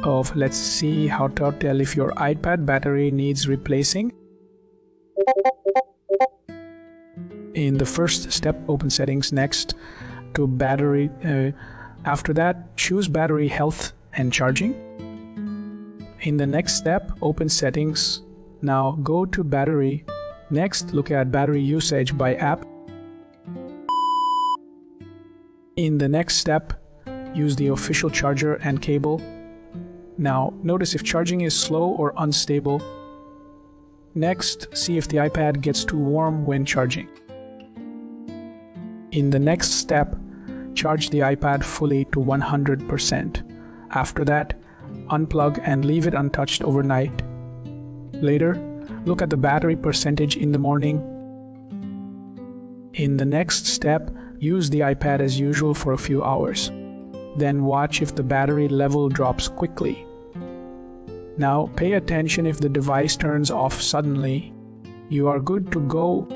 of let's see how to tell if your iPad battery needs replacing. In the first step, open settings. Next to battery. After that, choose battery health and charging. In the next step, open settings. Now go to battery. Next, look at battery usage by app. In the next step, use the official charger and cable. Now, notice if charging is slow or unstable. Next, see if the iPad gets too warm when charging. In the next step, charge the iPad fully to 100%. After that, unplug and leave it untouched overnight. Later, look at the battery percentage in the morning. In the next step, use the iPad as usual for a few hours. Then watch if the battery level drops quickly. Now pay attention if the device turns off suddenly. You are good to go.